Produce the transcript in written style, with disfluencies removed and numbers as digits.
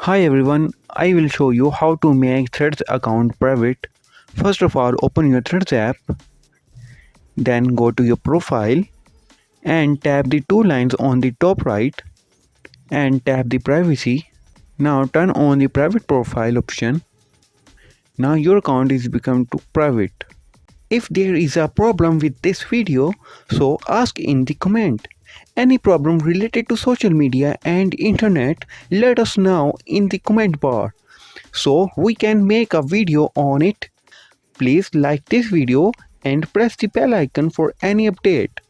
Hi everyone, I will show you how to make Threads account private. First of all, open your Threads app, then go to your profile and tap the two lines on the top right and tap the privacy. Now turn on the private profile option. Now your account is become to private. If there is a problem with this video, so ask in the comment. Any problem related to social media and internet, let us know in the comment bar so we can make a video on it. Please like this video and press the bell icon for any update.